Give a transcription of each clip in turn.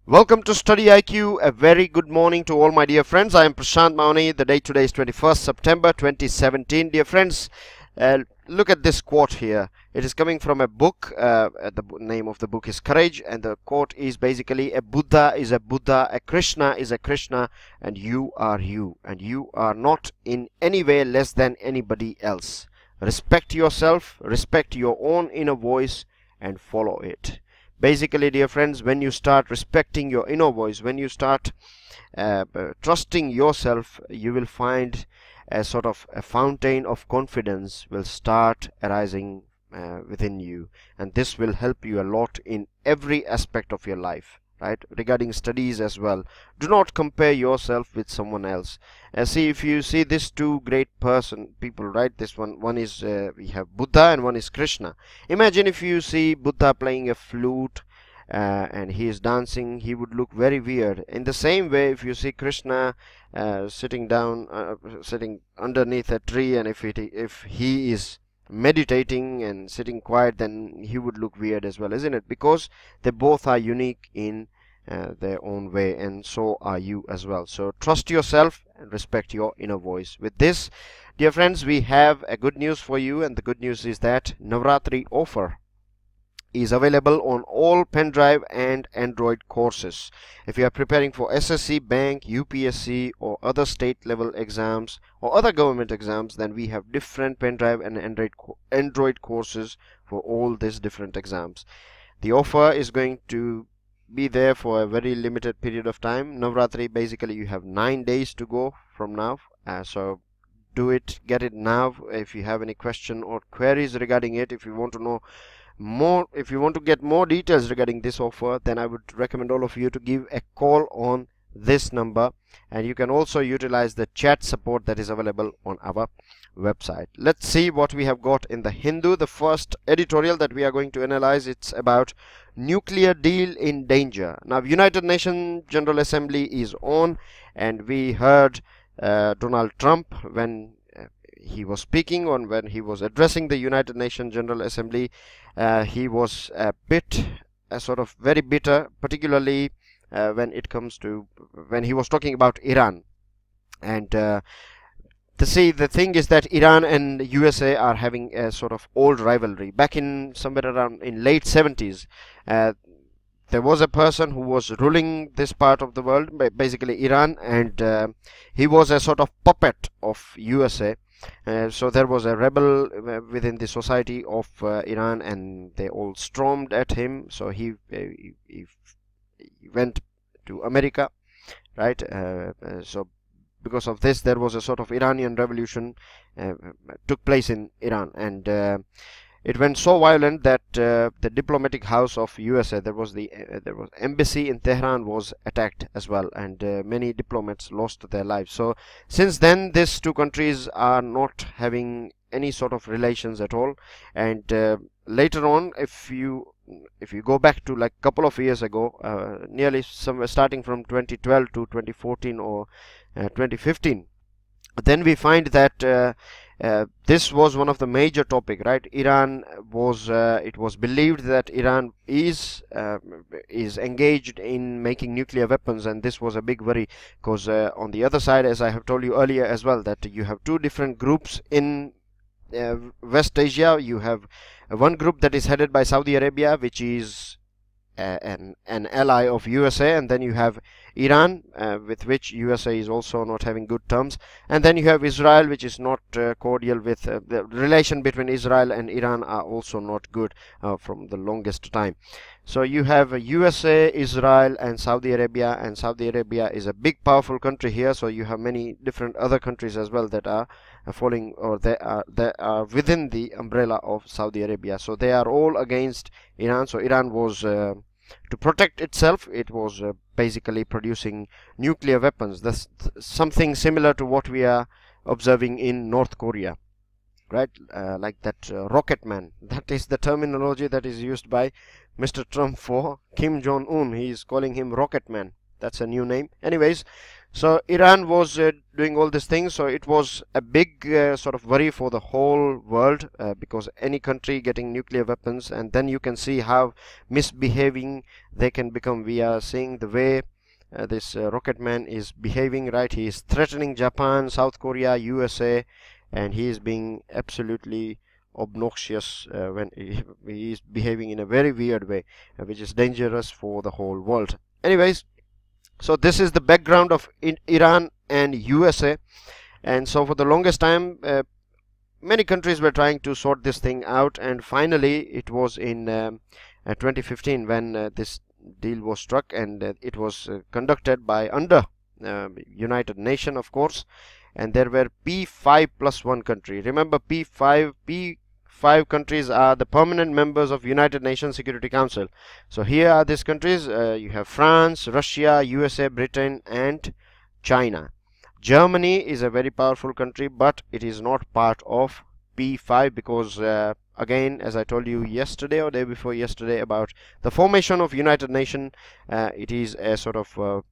Welcome to StudyIQ. A very good morning to all my dear friends. I am Prashant Mauni. The date today is 21st September 2017. Dear friends, look at this quote here. It is coming from a book. The name of the book is Courage, and the quote is basically: a Buddha is a Buddha, a Krishna is a Krishna, and you are you, and you are not in any way less than anybody else. Respect yourself, respect your own inner voice, and follow it. Basically, dear friends, when you start respecting your inner voice, when you start trusting yourself, you will find a sort of a fountain of confidence will start arising within you, and this will help you a lot in every aspect of your life, right? Regarding studies as well, do not compare yourself with someone else. See, if you see these two great people, right? This one is we have Buddha and one is Krishna. Imagine if you see Buddha playing a flute and he is dancing, he would look very weird. In the same way, if you see Krishna sitting underneath a tree, and if he is meditating and sitting quiet, then he would look weird as well, isn't it? Because they both are unique in their own way, and so are you as well. So trust yourself and respect your inner voice. With this, dear friends, we have a good news for you, and the good news is that Navratri Offer is available on all pen drive and Android courses. If you are preparing for SSC, bank, UPSC or other state level exams or other government exams, then we have different pen drive and Android courses for all these different exams. The offer is going to be there for a very limited period of time. Navratri, basically you have 9 days to go from now, so do it, get it now. If you have any question or queries regarding it, if you want to know more, if you want to get more details regarding this offer, then I would recommend all of you to give a call on this number, and you can also utilize the chat support that is available on our website. Let's see what we have got in the Hindu. The first editorial that we are going to analyze, it's about nuclear deal in danger. Now, United Nations General Assembly is on, and we heard Donald Trump when he was speaking on, when he was addressing the United Nations General Assembly. He was a bit sort of very bitter, particularly when it comes to when he was talking about Iran. And the thing is that Iran and USA are having a sort of old rivalry. Back in somewhere around in late 70s, there was a person who was ruling this part of the world, basically Iran, and he was a sort of puppet of USA. So there was a rebel within the society of Iran, and they all stormed at him. So he went to America, right? So because of this, there was a sort of Iranian revolution took place in Iran, and it went so violent that the diplomatic house of USA, there was embassy in Tehran, was attacked as well, and many diplomats lost their lives. So since then, these two countries are not having any sort of relations at all. And later on, if you go back to like a couple of years ago, nearly somewhere starting from 2012 to 2014 or 2015, then we find that this was one of the major topic, right? Iran was it was believed that Iran is engaged in making nuclear weapons, and this was a big worry, because on the other side, as I have told you earlier as well, that you have two different groups in West Asia. You have one group that is headed by Saudi Arabia, which is an ally of USA, and then you have Iran, with which USA is also not having good terms, and then you have Israel, which is not cordial with the relation between Israel and Iran are also not good from the longest time. So you have USA, Israel and Saudi Arabia is a big powerful country here. So you have many different other countries as well that are falling, or they are within the umbrella of Saudi Arabia. So they are all against Iran. So Iran was to protect itself, it was basically producing nuclear weapons. That's something similar to what we are observing in North Korea, right? Like that rocket man. That is the terminology that is used by Mr. Trump for Kim Jong-un. He is calling him rocket man. That's a new name. Anyways, So Iran was doing all these things, so it was a big sort of worry for the whole world, because any country getting nuclear weapons, and then you can see how misbehaving they can become. We are seeing the way this rocket man is behaving, right? He is threatening Japan, South Korea, USA, and he is being absolutely obnoxious when he is behaving in a very weird way, which is dangerous for the whole world. Anyways, so this is the background of Iran and USA, and so for the longest time many countries were trying to sort this thing out, and finally it was in 2015 when this deal was struck, and it was conducted by under United Nations, of course, and there were P5+1 country. Remember, P5 countries are the permanent members of United Nations Security Council. So here are these countries. You have France, Russia, USA, Britain, and China. Germany is a very powerful country, but it is not part of P5 because again, as I told you yesterday or day before yesterday about the formation of United Nations, it is a sort of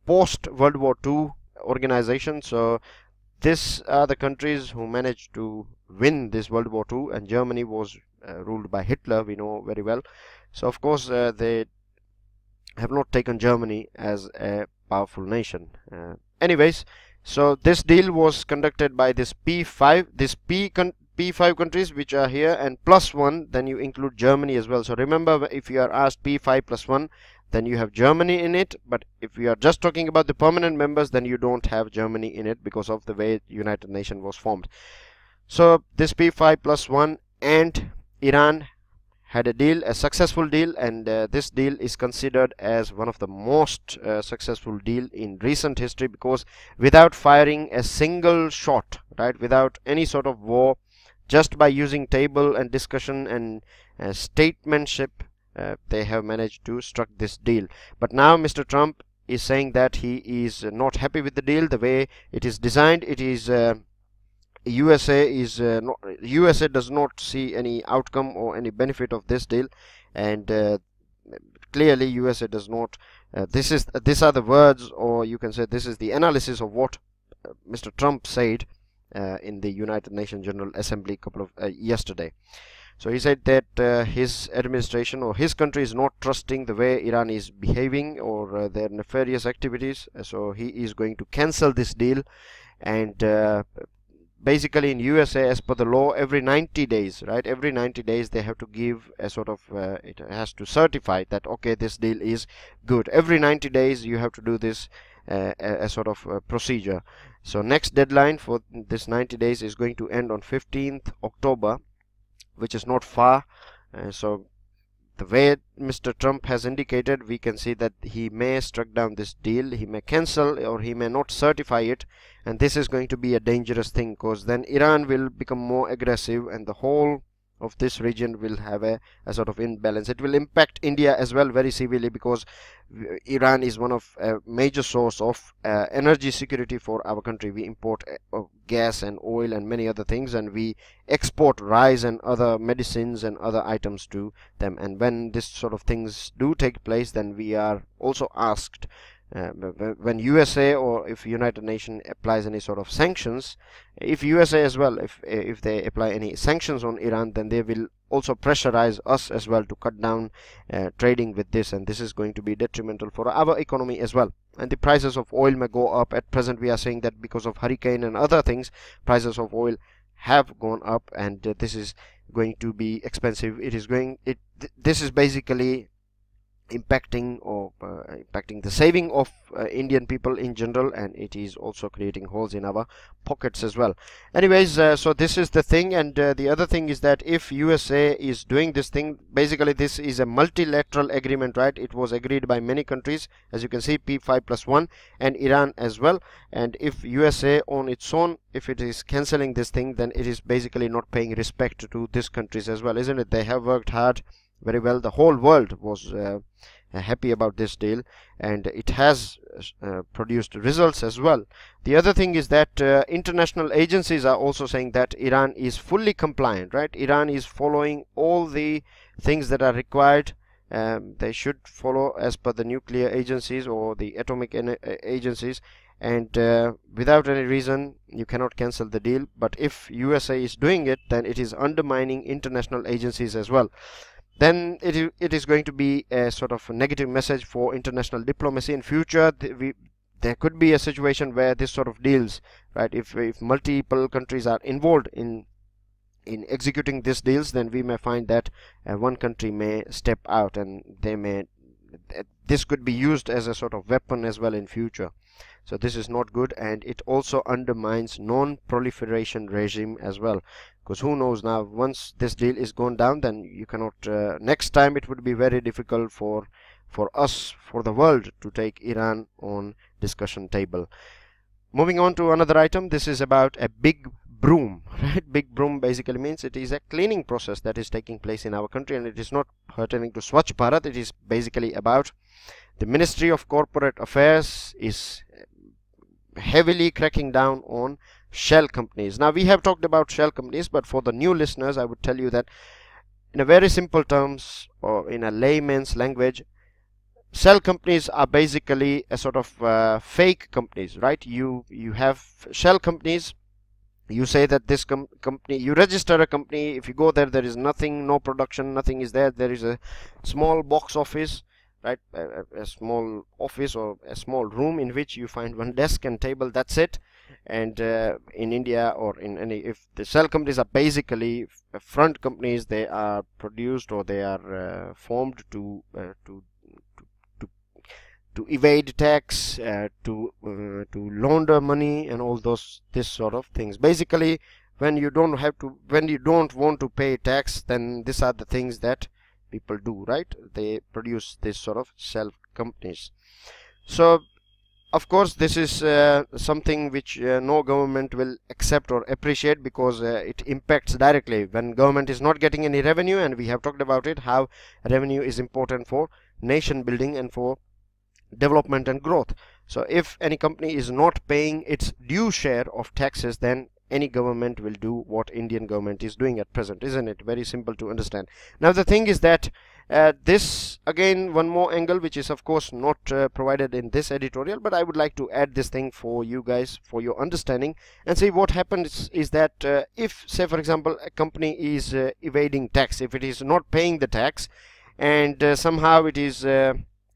post World War II organization. So these are the countries who managed to win this World War II, and Germany was ruled by Hitler, we know very well. So of course they have not taken Germany as a powerful nation. Anyways, so this deal was conducted by this P5, P5 countries which are here, and +1, then you include Germany as well. So remember, if you are asked P5+1, then you have Germany in it, but if you are just talking about the permanent members, then you don't have Germany in it because of the way United Nations was formed. So this P5+1 and Iran had a deal, a successful deal, and this deal is considered as one of the most successful deal in recent history, because without firing a single shot, right, without any sort of war, just by using table and discussion and statementship, they have managed to struck this deal. But now Mr. Trump is saying that he is not happy with the deal, the way it is designed. It is USA does not see any outcome or any benefit of this deal, and clearly USA does not. These are the words, or you can say this is the analysis of what Mr. Trump said in the United Nations General Assembly yesterday. So he said that his administration or his country is not trusting the way Iran is behaving or their nefarious activities. So he is going to cancel this deal, and basically in USA, as per the law, every 90 days, right, every 90 days they have to give a sort of it has to certify that okay, this deal is good. Every 90 days you have to do this a sort of procedure. So next deadline for this 90 days is going to end on 15th October, which is not far. So the way Mr. Trump has indicated, we can see that he may struck down this deal, he may cancel, or he may not certify it, and this is going to be a dangerous thing, because then Iran will become more aggressive and the whole of this region will have a sort of imbalance. It will impact India as well very severely, because Iran is one of a major source of energy security for our country. We import gas and oil and many other things, and we export rice and other medicines and other items to them. And when this sort of things do take place, then we are also asked, when USA or if United Nations applies any sort of sanctions, if USA as well, if they apply any sanctions on Iran, then they will also pressurize us as well to cut down trading with this, and this is going to be detrimental for our economy as well. And the prices of oil may go up. At present we are saying that because of hurricane and other things, prices of oil have gone up, and this is going to be expensive. This is basically impacting the saving of Indian people in general, and it is also creating holes in our pockets as well. Anyways, so this is the thing, and the other thing is that if USA is doing this thing, basically this is a multilateral agreement, right? It was agreed by many countries, as you can see, P5+1 and Iran as well. And if USA on its own, if it is cancelling this thing, then it is basically not paying respect to these countries as well, isn't it? They have worked hard very well. The whole world was happy about this deal, and it has produced results as well. The other thing is that international agencies are also saying that Iran is fully compliant, right? Iran is following all the things that are required. They should follow as per the nuclear agencies or the atomic agencies, and without any reason you cannot cancel the deal. But if USA is doing it, then it is undermining international agencies as well. Then it is going to be a sort of a negative message for international diplomacy in future. There could be a situation where this sort of deals, right, if multiple countries are involved in executing these deals, then we may find that one country may step out, and this could be used as a sort of weapon as well in future. So this is not good, and it also undermines non-proliferation regime as well, because who knows, now once this deal is gone down, then you cannot next time it would be very difficult for us, for the world, to take Iran on discussion table. Moving on to another item, this is about a big broom, right? Big broom basically means it is a cleaning process that is taking place in our country, and it is not pertaining to Swachh Bharat. It is basically about the Ministry of Corporate Affairs is heavily cracking down on shell companies. Now, we have talked about shell companies, but for the new listeners, I would tell you that in a very simple terms, or in a layman's language, shell companies are basically a sort of fake companies, right? You have shell companies. You say that this company, you register a company. If you go there, there is nothing, no production, nothing is there. There is a small box office, right? A small office or a small room in which you find one desk and table. That's it. And in India or in any, if the shell companies are basically front companies, they are produced or they are formed to evade tax, to launder money, and all this sort of things. Basically, when you don't want to pay tax, then these are the things that people do, right? They produce this sort of shell companies. So of course this is something which no government will accept or appreciate, because it impacts directly when government is not getting any revenue, and we have talked about it, how revenue is important for nation building and for development and growth. So if any company is not paying its due share of taxes, then any government will do what Indian government is doing at present, isn't it? Very simple to understand. Now the thing is that this, again, one more angle which is of course not provided in this editorial, but I would like to add this thing for you guys, for your understanding, and see what happens is that if, say for example, a company is evading tax, if it is not paying the tax, and somehow it is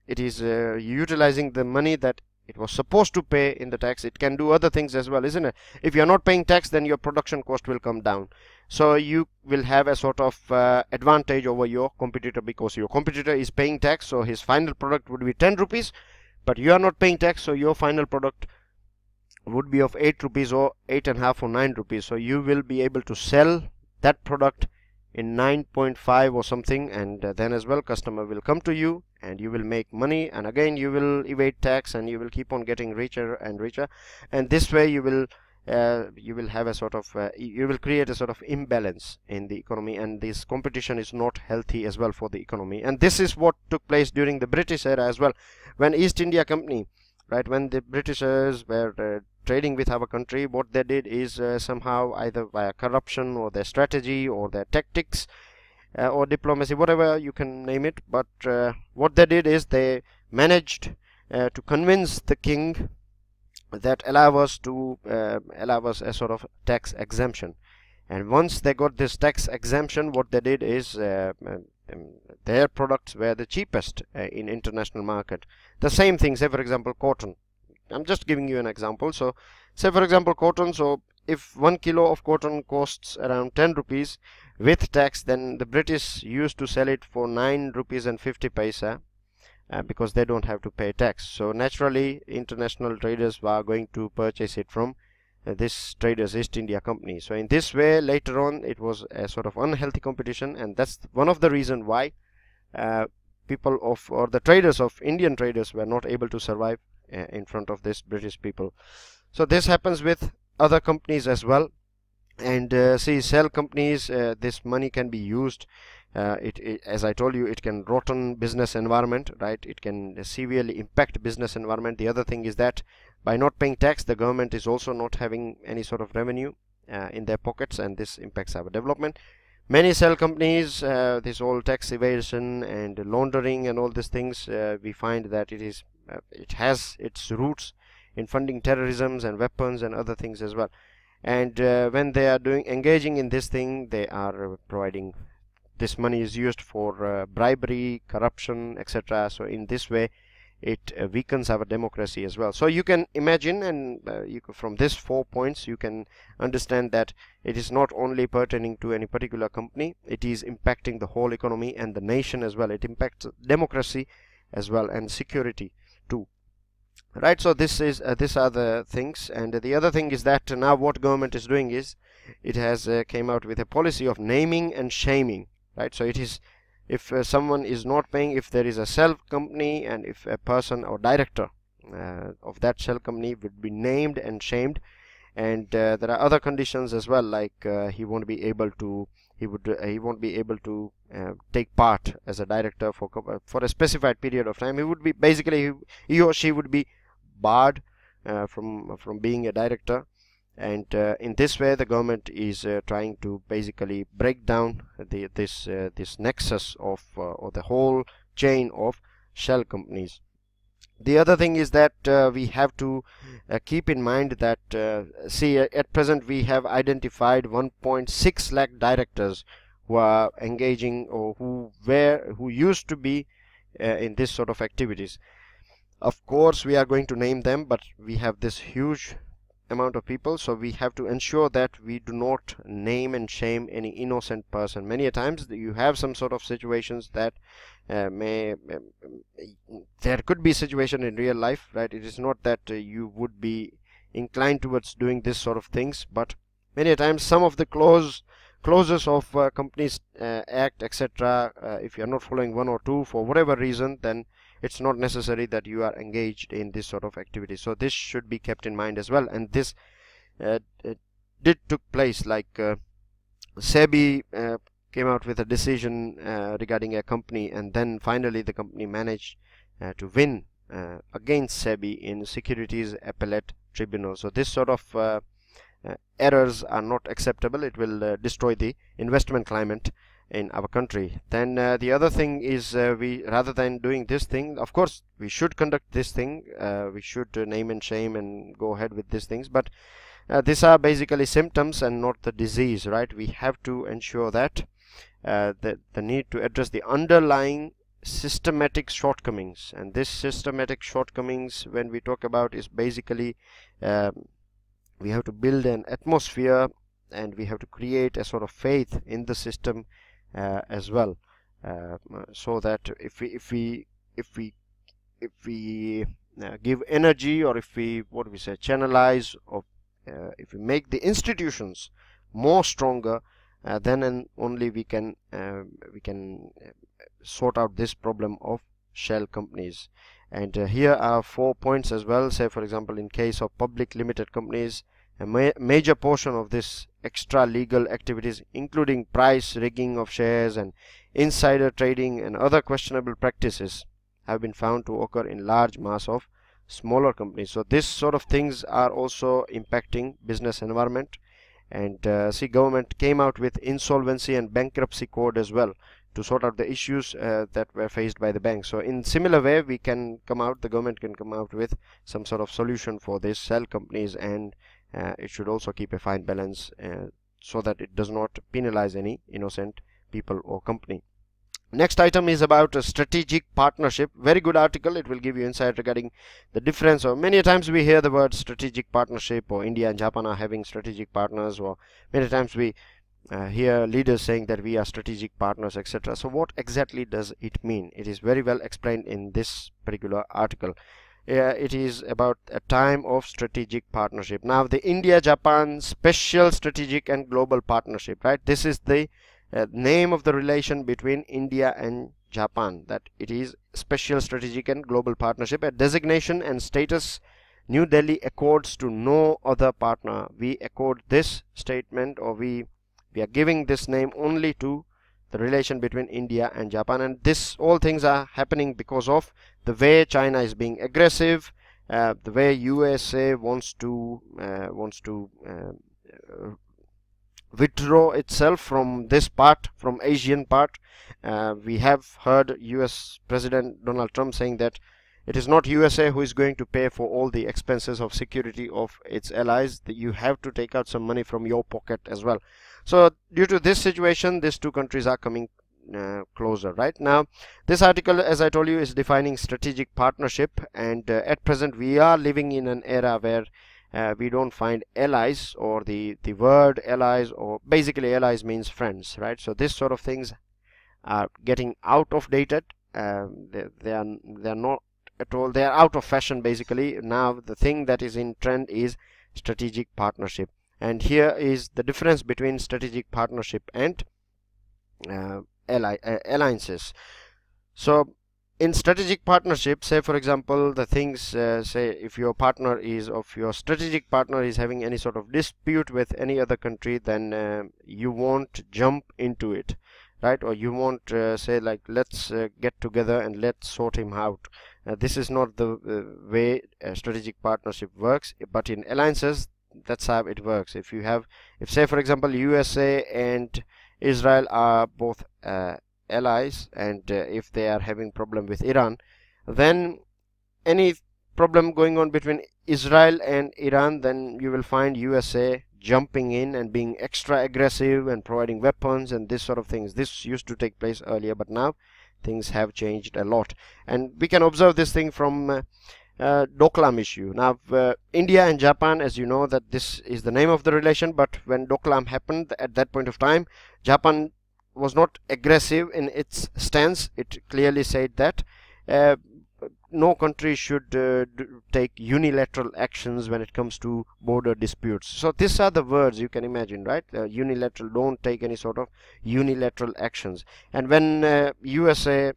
utilizing the money that it was supposed to pay in the tax, it can do other things as well, isn't it? If you are not paying tax, then your production cost will come down, so you will have a sort of advantage over your competitor, because your competitor is paying tax, so his final product would be 10 rupees, but you are not paying tax, so your final product would be of 8 rupees or 8.5 or 9 rupees. So you will be able to sell that product in 9.5 or something, and then as well customer will come to you and you will make money, and again you will evade tax, and you will keep on getting richer and richer, and this way you will have a sort of you will create a sort of imbalance in the economy, and this competition is not healthy as well for the economy. And this is what took place during the British era as well, when East India Company, right, when the Britishers were trading with our country, what they did is somehow, either via corruption or their strategy or their tactics or diplomacy, whatever you can name it, but what they did is they managed to convince the king that allow us a sort of tax exemption. And once they got this tax exemption, what they did is their products were the cheapest in international market. The same thing, say for example cotton. I'm just giving you an example. So say for example cotton, so if 1 kilo of cotton costs around 10 rupees with tax, then the British used to sell it for 9 rupees and 50 paisa because they don't have to pay tax. So naturally international traders were going to purchase it from this traders East India Company. So in this way, later on, it was a sort of unhealthy competition, and that's one of the reason why people of, or the traders of, Indian traders were not able to survive in front of this British people. So this happens with other companies as well. And see, shell companies, this money can be used, as I told you, it can rotten business environment, right? It can severely impact business environment. The other thing is that by not paying tax, the government is also not having any sort of revenue in their pockets, and this impacts our development. Many shell companies, this whole tax evasion and laundering and all these things, we find that it has its roots in funding terrorism and weapons and other things as well. And when they are engaging in this thing, they are providing, this money is used for bribery, corruption, etc. So in this way it weakens our democracy as well. So you can imagine, and from these 4 points you can understand that it is not only pertaining to any particular company, it is impacting the whole economy and the nation as well. It impacts democracy as well and security too, right? So this is these are the things. And the other thing is that now what government is doing is it has came out with a policy of naming and shaming, right? So it is, if someone is not paying, if there is a shell company, and if a person or director of that shell company would be named and shamed, and there are other conditions as well, like he won't be able to take part as a director for a specified period of time. He would be basically, he or she would be barred from being a director. And in this way the government is trying to basically break down this nexus of or the whole chain of shell companies. The other thing is that we have to keep in mind that see, at present we have identified 1.6 lakh directors who are engaging, or who used to be in this sort of activities. Of course we are going to name them, but we have this huge amount of people, so we have to ensure that we do not name and shame any innocent person. Many a times you have some sort of situations that there could be situation in real life, right? It is not that you would be inclined towards doing this sort of things, but many a times some of the clauses of companies act, etc., if you are not following one or two for whatever reason, then it's not necessary that you are engaged in this sort of activity. So this should be kept in mind as well. And this did took place, like SEBI came out with a decision regarding a company, and then finally the company managed to win against SEBI in Securities Appellate Tribunal. So this sort of errors are not acceptable. It will destroy the investment climate in our country. Then the other thing is, we, rather than doing this thing, of course we should conduct this thing, we should name and shame and go ahead with these things, but these are basically symptoms and not the disease, right? We have to ensure that the need to address the underlying systematic shortcomings. And this systematic shortcomings, when we talk about, is basically we have to build an atmosphere, and we have to create a sort of faith in the system as well, so that if we give energy, or if we channelize, or if we make the institutions more stronger, then and only we can sort out this problem of shell companies. And here are 4 points as well. Say, for example, in case of public limited companies, a major portion of this extra legal activities, including price rigging of shares and insider trading and other questionable practices, have been found to occur in large mass of smaller companies. So this sort of things are also impacting business environment. And see, government came out with insolvency and bankruptcy code as well to sort out the issues that were faced by the banks. So in similar way, the government can come out with some sort of solution for these shell companies, and it should also keep a fine balance so that it does not penalize any innocent people or company. Next item is about a strategic partnership. Very good article. It will give you insight regarding the difference. Or many times we hear the word strategic partnership, or India and Japan are having strategic partners, or many times we hear leaders saying that we are strategic partners, etc. So what exactly does it mean? It is very well explained in this particular article. It is about a time of strategic partnership. Now, the India-Japan Special Strategic and Global Partnership, right? This is the name of the relation between India and Japan, that it is Special Strategic and Global Partnership, a designation and status New Delhi accords to no other partner. We accord this statement, or we are giving this name only to the relation between India and Japan. And all things are happening because of the way China is being aggressive, the way USA wants to withdraw itself from this part, from Asian part. We have heard US President Donald Trump saying that It is not USA who is going to pay for all the expenses of security of its allies. You have to take out some money from your pocket as well. So due to this situation, these two countries are coming closer. Right now, this article, as I told you, is defining strategic partnership, and at present we are living in an era where we don't find allies, or the word allies, or basically allies means friends, right? So this sort of things are getting out of dated. They are not at all, they are out of fashion. Basically now the thing that is in trend is strategic partnership, and here is the difference between strategic partnership and alliances. So in strategic partnership, say for example the things, say if your partner is your strategic partner is having any sort of dispute with any other country, then you won't jump into it, right? Or you won't say like, let's get together and let's sort him out. This is not the way strategic partnership works. But in alliances, that's how it works. If say for example USA and Israel are both allies, and if they are having problem with Iran, then any problem going on between Israel and Iran, then you will find USA jumping in and being extra aggressive and providing weapons and this sort of things. This used to take place earlier, but now things have changed a lot, and we can observe this thing from Doklam issue. Now India and Japan, as you know, that this is the name of the relation, but when Doklam happened, at that point of time, Japan was not aggressive in its stance. It clearly said that no country should take unilateral actions when it comes to border disputes. So these are the words you can imagine, right? Unilateral, don't take any sort of unilateral actions. And when USA,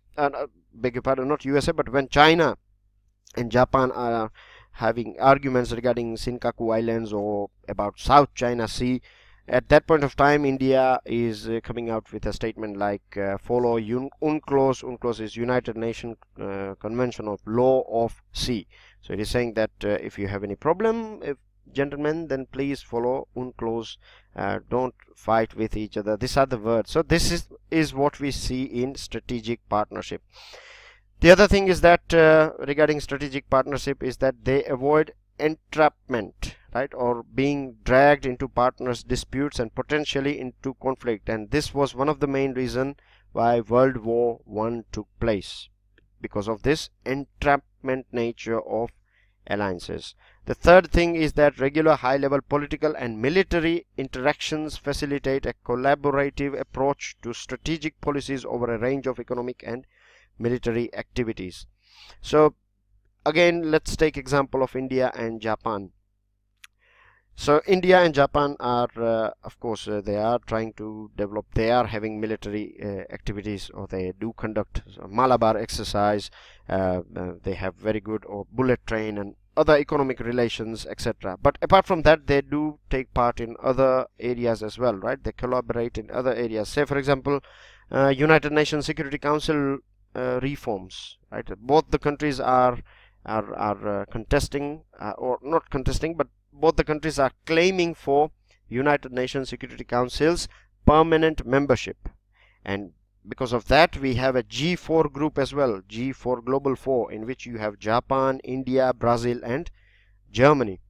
beg your pardon, not USA, but when China and Japan are having arguments regarding Senkaku Islands or about South China Sea, at that point of time, India is coming out with a statement like follow UNCLOS. UNCLOS is United Nations Convention of Law of Sea. So it is saying that if you have any problem, gentlemen, then please follow UNCLOS. Don't fight with each other. These are the words. So this is what we see in strategic partnership. The other thing is that regarding strategic partnership is that they avoid entrapment, right, or being dragged into partners' disputes and potentially into conflict. And this was one of the main reasons why World War I took place, because of this entrapment nature of alliances. The third thing is that regular high-level political and military interactions facilitate a collaborative approach to strategic policies over a range of economic and military activities. So again, let's take example of India and Japan. So India and Japan are, of course, they are trying to develop, they are having military activities, or they do conduct Malabar exercise, they have very good bullet train and other economic relations, etc. But apart from that, they do take part in other areas as well, right? They collaborate in other areas. Say for example, United Nations Security Council reforms, right? Both the countries are contesting, or not contesting, but both the countries are claiming for United Nations Security Council's permanent membership. And because of that, we have a G4 group as well, G4 Global 4, in which you have Japan, India, Brazil and Germany.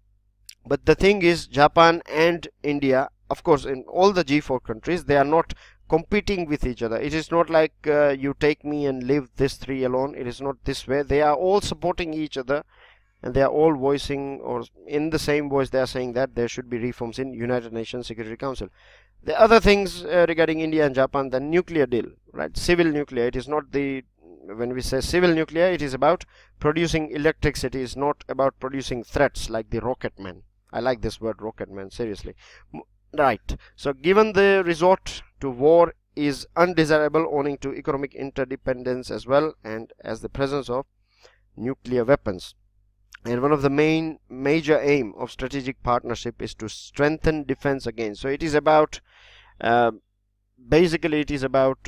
But the thing is, Japan and India, of course, in all the G4 countries, they are not competing with each other. It is not like you take me and leave this three alone. It is not this way. They are all supporting each other, and they are all voicing, or in the same voice, they are saying that there should be reforms in United Nations Security Council. The other things regarding India and Japan, the nuclear deal, right? Civil nuclear. It is not the, when we say civil nuclear, it is about producing electricity. It's not about producing threats like the rocket man. I like this word, rocket man, seriously. Right. So given the resort to war is undesirable owing to economic interdependence as well, and as the presence of nuclear weapons. And one of the major aim of strategic partnership is to strengthen defense against. So it is about, basically it is about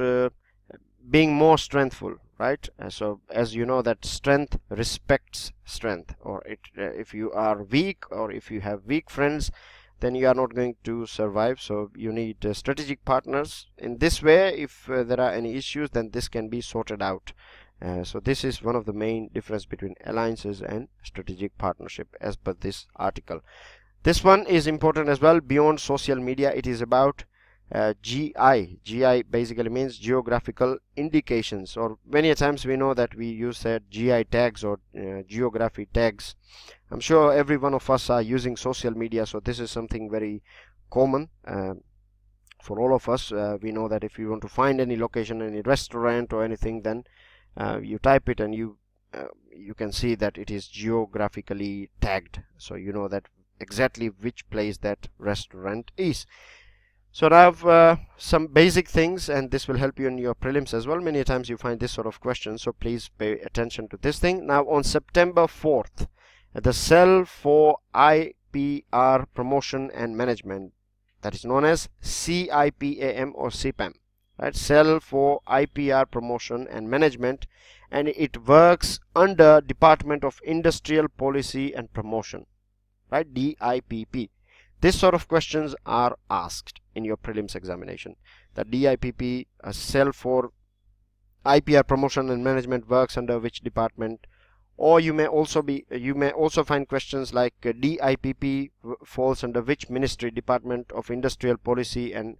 being more strengthful, right? So as you know that strength respects strength, or if you are weak, or if you have weak friends, then you are not going to survive. So you need strategic partners. In this way, if there are any issues, then this can be sorted out. So this is one of the main difference between alliances and strategic partnership as per this article. This one is important as well. Beyond social media, it is about GI. GI basically means geographical indications, or many times we know that we use that GI tags or geography tags. I'm sure every one of us are using social media, so this is something very common for all of us. We know that if you want to find any location, any restaurant or anything, then you type it and you can see that it is geographically tagged, so you know that exactly which place that restaurant is. So now some basic things, and this will help you in your prelims as well. Many times you find this sort of question, so please pay attention to this thing. Now on September 4th, the Cell for IPR Promotion and Management, that is known as CIPAM or CPAM, right? Cell for IPR Promotion and Management, and it works under Department of Industrial Policy and Promotion, right? DIPP. This sort of questions are asked in your prelims examination. The DIPP, a Cell for IPR Promotion and Management, works under which department? Or you may also find questions like DIPP falls under which ministry? Department of Industrial Policy and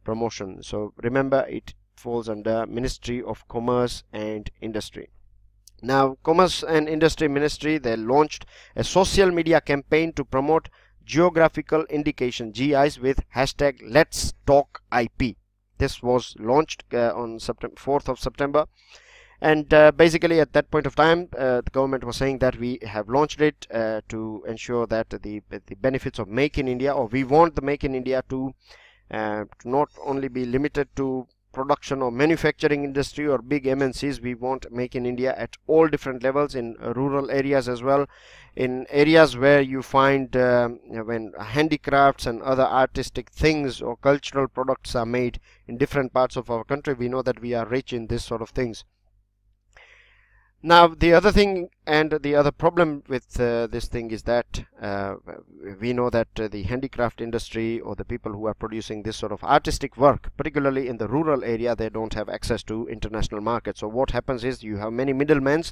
Promotion. So remember, it falls under Ministry of Commerce and Industry. Now Commerce and Industry Ministry, they launched a social media campaign to promote geographical indication GIs with hashtag Let's Talk IP. This was launched on 4th of September, and basically at that point of time the government was saying that we have launched it to ensure that the benefits of Make in India, or we want the Make in India to not only be limited to production or manufacturing industry or big MNCs. We want Make in India at all different levels, in rural areas as well, in areas where you find when handicrafts and other artistic things or cultural products are made in different parts of our country. We know that we are rich in this sort of things. Now the other thing and the other problem with this thing is that we know that the handicraft industry, or the people who are producing this sort of artistic work, particularly in the rural area, they don't have access to international markets. So what happens is you have many middlemen.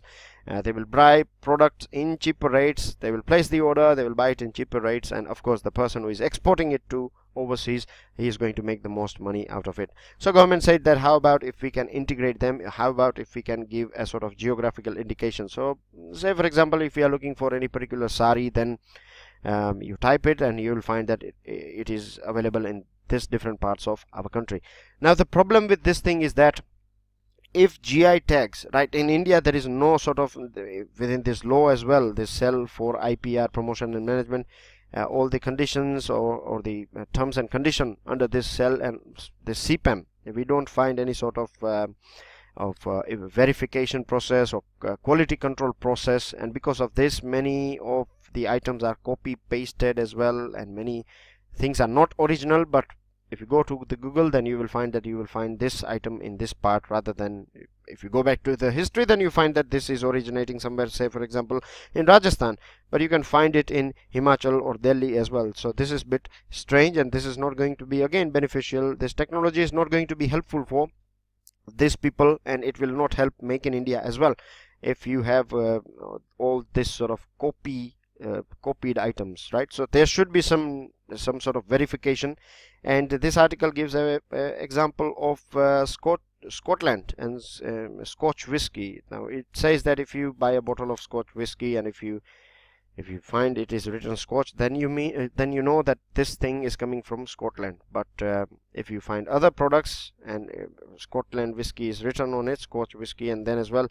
They will buy products in cheaper rates, they will place the order, they will buy it in cheaper rates, and of course the person who is exporting it to overseas, he is going to make the most money out of it. So government said that how about if we can integrate them, how about if we can give a sort of geographical indication. So say for example, if you are looking for any particular sari, then you type it and you will find that it is available in this different parts of our country. Now the problem with this thing is that if GI tags, right, in India there is no sort of, within this law as well, this Cell for IPR Promotion and Management, all the conditions or the terms and condition under this cell and this CPAM, we don't find any sort of verification process or quality control process, and because of this many of the items are copy pasted as well, and many things are not original. But if you go to the Google, then you will find that you will find this item in this part, rather than if you go back to the history, then you find that this is originating somewhere, say for example in Rajasthan, but you can find it in Himachal or Delhi as well. So this is a bit strange, and this is not going to be again beneficial. This technology is not going to be helpful for these people, and it will not help Make in India as well if you have all this sort of copied items, right? So there should be some sort of verification, and this article gives a example of Scotland and Scotch whiskey. Now it says that if you buy a bottle of Scotch whiskey and if you find it is written Scotch, then you know that this thing is coming from Scotland. But if you find other products and Scotland whiskey is written on it, Scotch whiskey, and then as well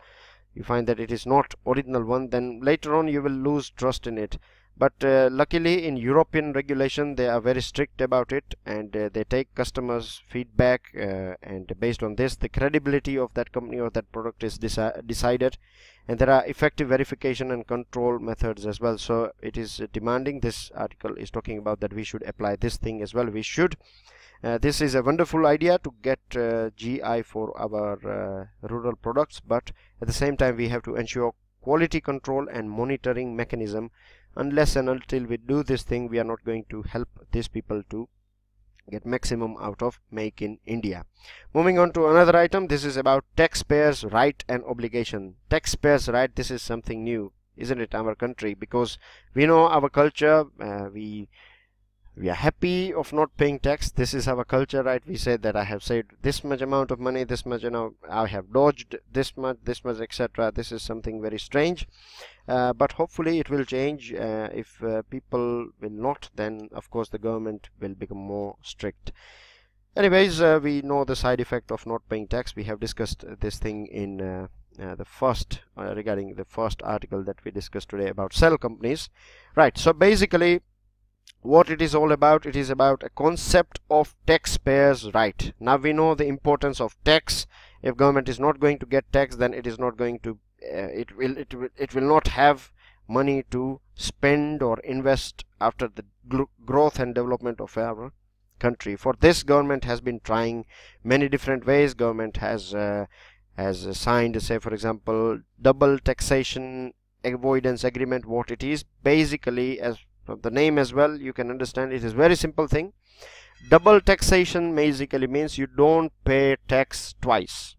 you find that it is not original one, then later on you will lose trust in it. But luckily in European regulation they are very strict about it, and they take customers feedback, and based on this the credibility of that company or that product is decided, and there are effective verification and control methods as well. So it is demanding, this article is talking about that we should apply this thing as well. We should this is a wonderful idea to get GI for our rural products, but at the same time we have to ensure quality control and monitoring mechanism. Unless and until we do this thing, we are not going to help these people to get maximum out of Make in India. Moving on to another item, this is about taxpayers' right and obligation. Taxpayers' right, this is something new, isn't it, our country? Because we know our culture, we are happy of not paying tax. This is our culture, right? We say that I have saved this much amount of money, this much, I have dodged this much, etc. This is something very strange, but hopefully it will change. If people will not, then of course the government will become more strict. Anyways, we know the side effect of not paying tax. We have discussed this thing in the first regarding the first article that we discussed today about cell companies, right? So basically what it is all about, it is about a concept of taxpayers' right. Now we know the importance of tax. If government is not going to get tax, then it is not going to it will not have money to spend or invest after the growth and development of our country. For this, government has been trying many different ways. Government has signed, say for example, double taxation avoidance agreement. What it is basically, as from the name as well, you can understand it is very simple thing. Double taxation basically means you don't pay tax twice,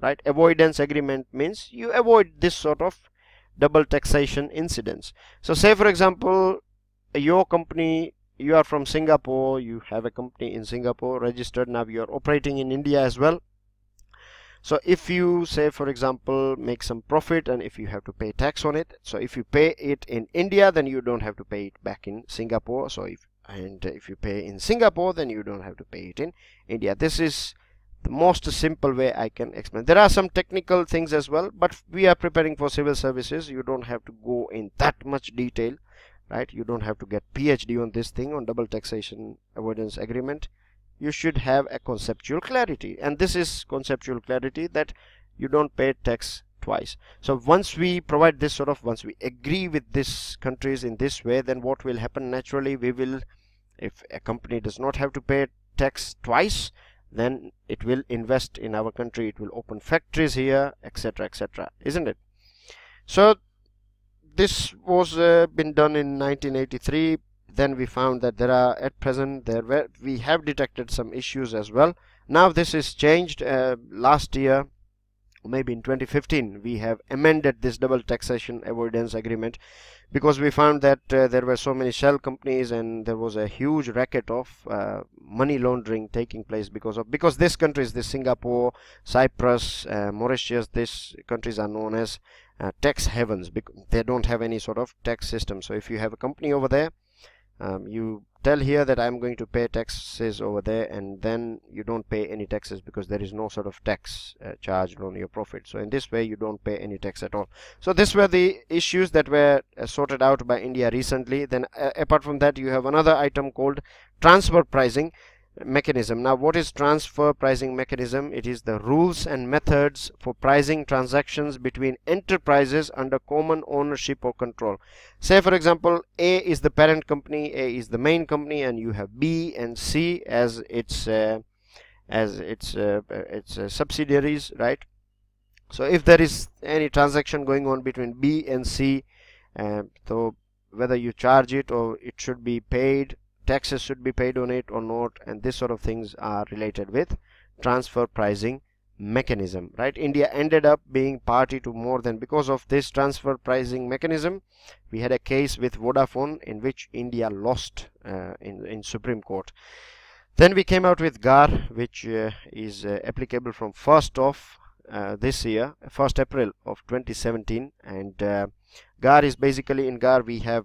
right? Avoidance agreement means you avoid this sort of double taxation incidents. So say for example, your company, you are from Singapore, you have a company in Singapore registered, now you are operating in India as well. So if you, say for example, make some profit and if you have to pay tax on it, so if you pay it in India, then you don't have to pay it back in Singapore. So if you pay in Singapore, then you don't have to pay it in India. This is the most simple way I can explain. There are some technical things as well, but we are preparing for civil services. You don't have to go in that much detail, right? You don't have to get PhD on this thing, on double taxation avoidance agreement. You should have a conceptual clarity, and this is conceptual clarity, that you don't pay tax twice. So once we provide this sort of, once we agree with these countries in this way, then what will happen naturally, we will, if a company does not have to pay tax twice, then it will invest in our country, it will open factories here, etc., etc., isn't it? So this was been done in 1983. Then we found that there are, at present, we have detected some issues as well. Now this is changed. Last year, maybe in 2015, we have amended this double taxation avoidance agreement, because we found that there were so many shell companies and there was a huge racket of money laundering taking place because this countries, this Singapore, Cyprus, Mauritius, these countries are known as tax havens, because they don't have any sort of tax system. So if you have a company over there, you tell here that I'm going to pay taxes over there, and then you don't pay any taxes because there is no sort of tax charged on your profit. So in this way you don't pay any tax at all. So these were the issues that were sorted out by India recently. Then apart from that, you have another item called transfer pricing mechanism. Now what is transfer pricing mechanism? It is the rules and methods for pricing transactions between enterprises under common ownership or control. Say for example, A is the parent company, A is the main company, and you have B and C as its subsidiaries, right? So if there is any transaction going on between B and C, so whether you charge it or it should be paid, taxes should be paid on it or not, and this sort of things are related with transfer pricing mechanism, right? India ended up being party to more than, because of this transfer pricing mechanism, we had a case with Vodafone in which India lost in Supreme Court. Then we came out with GAR, which is applicable from 1st of this year, 1st April of 2017, and GAR is basically, in GAR we have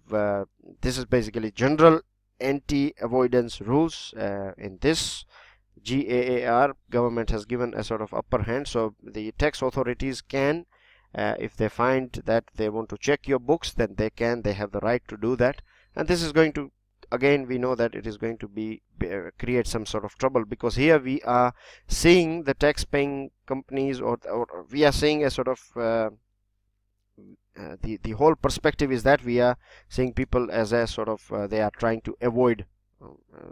this is basically general anti-avoidance rules. In this GAAR, government has given a sort of upper hand, so the tax authorities can, if they find that they want to check your books, then they have the right to do that. And this is going to, again, we know that it is going to be create some sort of trouble, because here we are seeing the tax paying companies, or we are seeing a sort of the whole perspective is that we are seeing people as a sort of they are trying to avoid,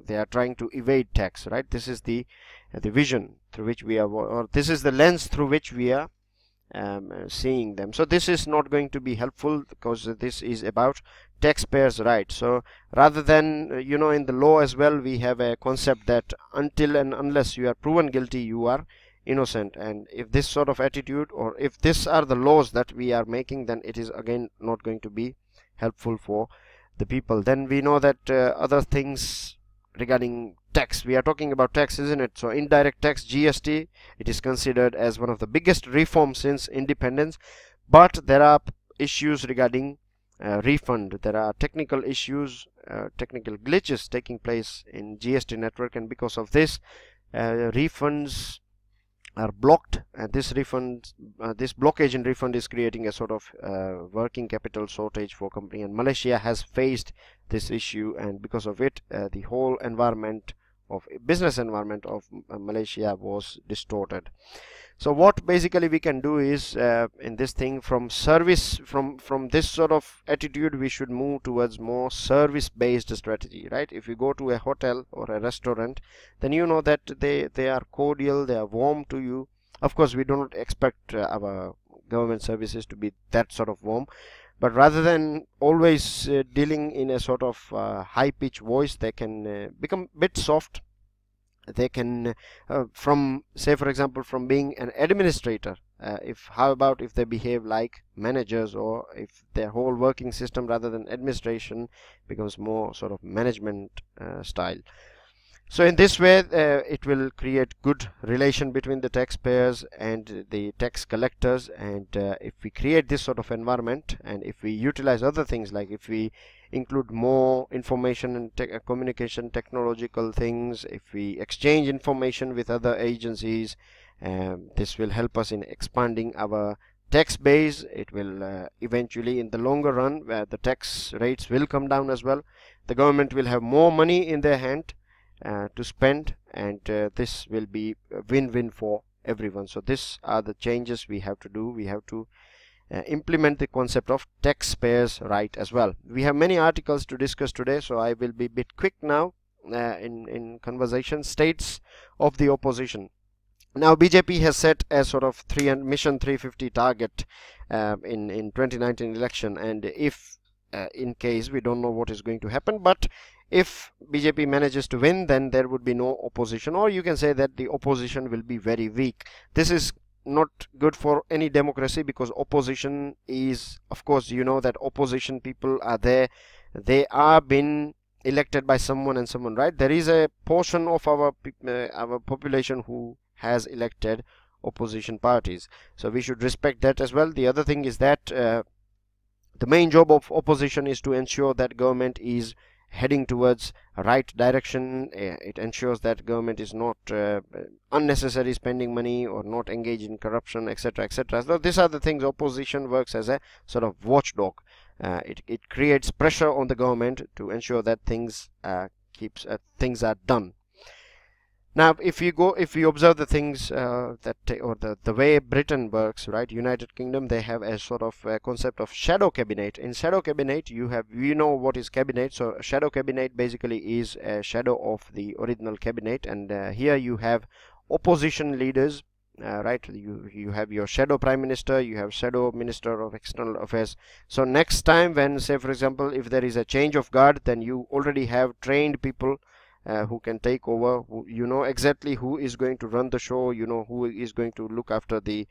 they are trying to evade tax, right? This is the vision through which we are, or this is the lens through which we are seeing them. So this is not going to be helpful, because this is about taxpayers' rights. So rather than in the law as well, we have a concept that until and unless you are proven guilty, you are innocent. And if this sort of attitude, or if these are the laws that we are making, then it is again not going to be helpful for the people. Then we know that other things regarding tax, we are talking about tax, isn't it? So indirect tax, GST, it is considered as one of the biggest reforms since independence, but there are issues regarding refund. There are technical issues, technical glitches taking place in GST network, and because of this, refunds are blocked, and this blockage in refund is creating a sort of working capital shortage for company, and Malaysia has faced this issue, and because of it, the whole business environment of Malaysia was distorted. So what basically we can do is, in this thing, from this sort of attitude, we should move towards more service-based strategy, right? If you go to a hotel or a restaurant, then you know that they are cordial, they are warm to you. Of course, we do not expect our government services to be that sort of warm, but rather than always dealing in a sort of high-pitched voice, they can become a bit soft. They can, from, say for example, from being an administrator, how about if they behave like managers, or if their whole working system rather than administration becomes more sort of management style. So in this way, it will create good relation between the taxpayers and the tax collectors. And if we create this sort of environment, and if we utilize other things, like if we include more information and communication technological things, if we exchange information with other agencies, this will help us in expanding our tax base. It will eventually, in the longer run, where the tax rates will come down as well, the government will have more money in their hand to spend, and this will be a win-win for everyone. So these are the changes we have to do. We have to implement the concept of taxpayers' right as well. We have many articles to discuss today, so I will be a bit quick now in conversation. States of the opposition. Now BJP has set a sort of mission 350 target in 2019 election, and if in case, we don't know what is going to happen, but if BJP manages to win, then there would be no opposition, or you can say that the opposition will be very weak. This is not good for any democracy, because opposition is, of course, you know that opposition people are there, they are been elected by someone and someone, right? There is a portion of our population who has elected opposition parties, so we should respect that as well. The other thing is that the main job of opposition is to ensure that government is heading towards right direction. It ensures that government is not unnecessary spending money, or not engaged in corruption, etc., etc. So these are the things. Opposition works as a sort of watchdog. It creates pressure on the government to ensure that things are done. Now, if you observe the things the way Britain works, right? United Kingdom, they have a sort of concept of shadow cabinet. In shadow cabinet, you know what is cabinet. So a shadow cabinet basically is a shadow of the original cabinet, and here you have opposition leaders, right? You have your shadow prime minister, you have shadow minister of external affairs. So next time when, say for example, if there is a change of guard, then you already have trained people who can take over, you know exactly who is going to run the show, you know who is going to look after the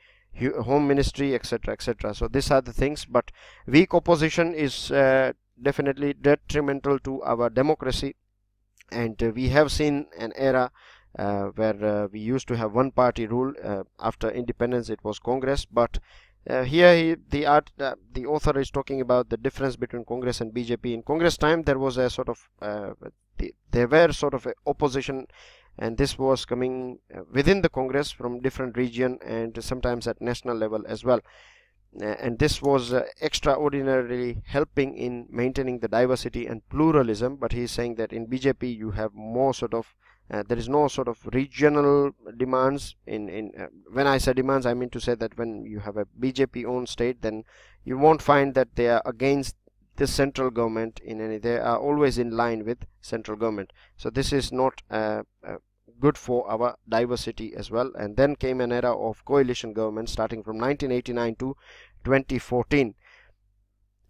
home ministry, etc., etc. So these are the things, but weak opposition is definitely detrimental to our democracy. And we have seen an era where we used to have one party rule. After independence it was Congress, but here the author is talking about the difference between Congress and BJP. In Congress time, there was a sort of there were sort of a opposition, and this was coming within the Congress from different region, and sometimes at national level as well, and this was extraordinarily helping in maintaining the diversity and pluralism. But he is saying that in BJP you have more sort of there is no sort of regional demands. When I say demands, I mean to say that when you have a BJP owned state, then you won't find that they are against the central government in any. They are always in line with central government. So this is not good for our diversity as well. And then came an era of coalition government starting from 1989 to 2014.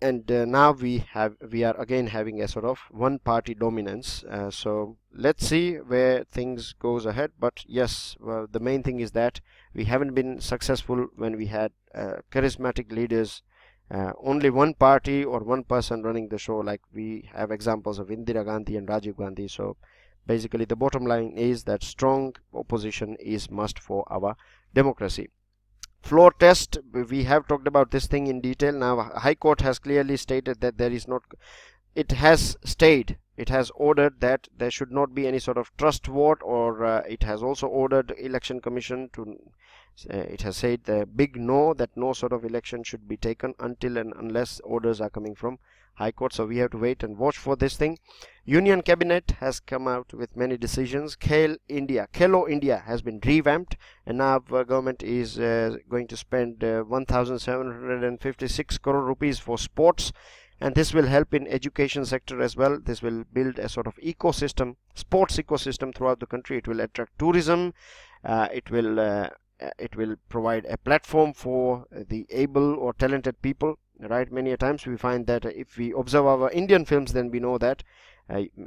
And now we are again having a sort of one party dominance. So let's see where things goes ahead. But yes, well, the main thing is that we haven't been successful when we had charismatic leaders, only one party or one person running the show, like we have examples of Indira Gandhi and Rajiv Gandhi. So basically the bottom line is that strong opposition is must for our democracy. Floor test, we have talked about this thing in detail. Now High Court has clearly stated that there is not, it has ordered that there should not be any sort of trust vote, or it has also ordered Election Commission to, it has said the big no, that no sort of election should be taken until and unless orders are coming from High Court. So we have to wait and watch for this thing. Union Cabinet has come out with many decisions. Khelo India has been revamped, and now our government is going to spend 1,756 crore rupees for sports, and this will help in education sector as well. This will build a sort of ecosystem, sports ecosystem throughout the country. It will attract tourism. It will provide a platform for the able or talented people, right? Many a times we find that if we observe our Indian films, then we know that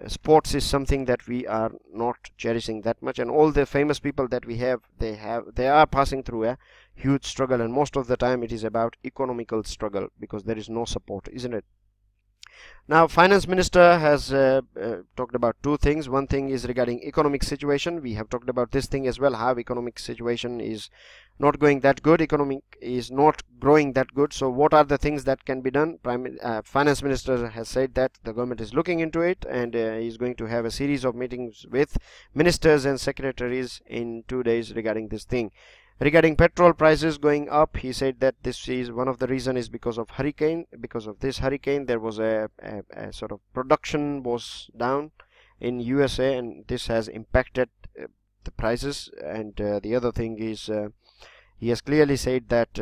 sports is something that we are not cherishing that much, and all the famous people that we have, they are passing through a huge struggle, and most of the time it is about economical struggle because there is no support, isn't it? Now Finance Minister has talked about two things. One thing is regarding economic situation. We have talked about this thing as well, how economic situation is not going that good, economic is not growing that good. So what are the things that can be done? Finance Minister has said that the government is looking into it, and is going to have a series of meetings with ministers and secretaries in 2 days regarding this thing. Regarding petrol prices going up, he said that this is one of the reason is because of hurricane. Because of this hurricane, there was a sort of production was down in USA, and this has impacted the prices. And the other thing is he has clearly said that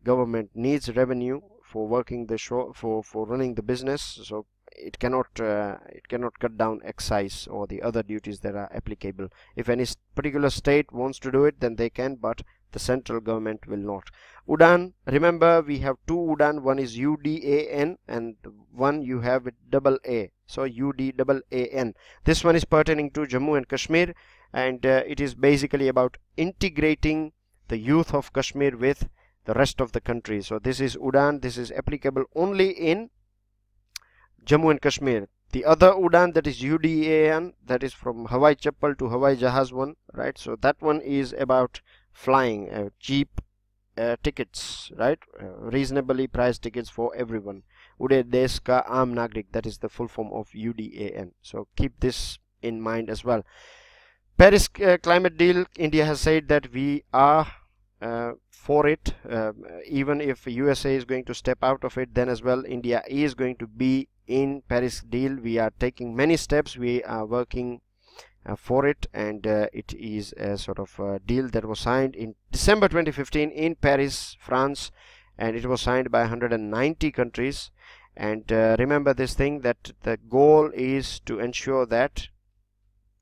government needs revenue for working the show, for running the business. So it cannot cut down excise or the other duties that are applicable. If any particular state wants to do it, then they can, but the central government will not. Udan, remember we have two Udan, one is UDAN and one you have with double A, so UDAAN. This one is pertaining to Jammu and Kashmir, and it is basically about integrating the youth of Kashmir with the rest of the country. So this is Udan, this is applicable only in Jammu and Kashmir. The other Udan, that is UDAN, that is from Hawai Chappal to Hawai Jahaz one, right? So that one is about flying, cheap tickets, right? Reasonably priced tickets for everyone. Ude Desh Ka Aam Nagrik, that is the full form of UDAN. So keep this in mind as well. Paris climate deal, India has said that we are for it. Even if USA is going to step out of it, then as well India is going to be in Paris deal. We are taking many steps, we are working for it, and it is a sort of deal that was signed in December 2015 in Paris, France, and it was signed by 190 countries. And remember this thing, that the goal is to ensure that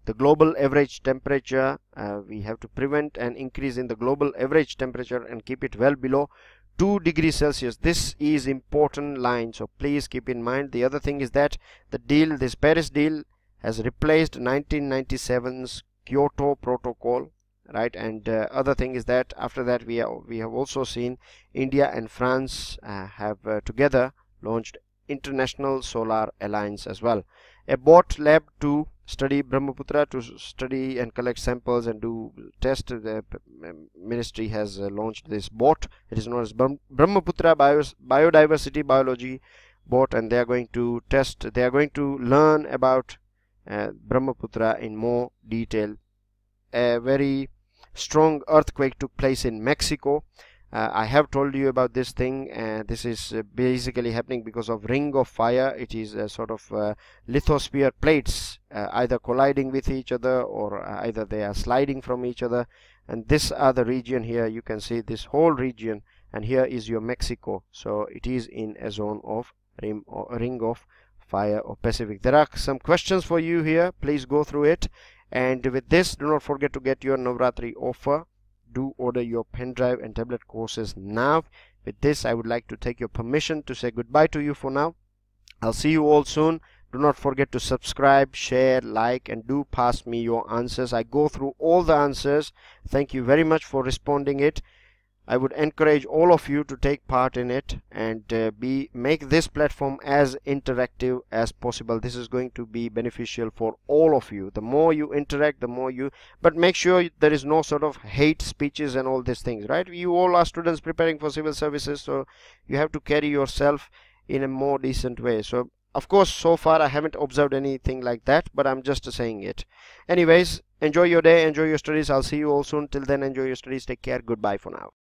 the global average temperature, we have to prevent an increase in the global average temperature and keep it well below 2 degrees Celsius. This is important line, so please keep in mind. The other thing is that the deal, this Paris deal, has replaced 1997's Kyoto Protocol, right? And other thing is that after that we have also seen India and France have together launched International Solar Alliance as well. A bot lab to study Brahmaputra, to study and collect samples and do test. The ministry has launched this bot. It is known as Brahmaputra Biodiversity Biology bot, and they are going to test, they are going to learn about Brahmaputra in more detail. A very strong earthquake took place in Mexico. I have told you about this thing. This is basically happening because of ring of fire. It is a sort of lithosphere plates either colliding with each other, or either they are sliding from each other. And this are the region here. You can see this whole region, and here is your Mexico. So it is in a zone of ring of fire or Pacific. There are some questions for you here. Please go through it. And with this, do not forget to get your Navratri offer. Do order your pen drive and tablet courses now. With this, I would like to take your permission to say goodbye to you for now. I'll see you all soon. Do not forget to subscribe, share, like, and do pass me your answers. I go through all the answers. Thank you very much for responding it. I would encourage all of you to take part in it and make this platform as interactive as possible. This is going to be beneficial for all of you. The more you interact, the more you, but make sure there is no sort of hate speeches and all these things, right? You all are students preparing for civil services, so you have to carry yourself in a more decent way. So of course, so far I haven't observed anything like that, but I'm just saying it. Anyways, enjoy your day, enjoy your studies. I'll see you all soon. Till then, enjoy your studies. Take care. Goodbye for now.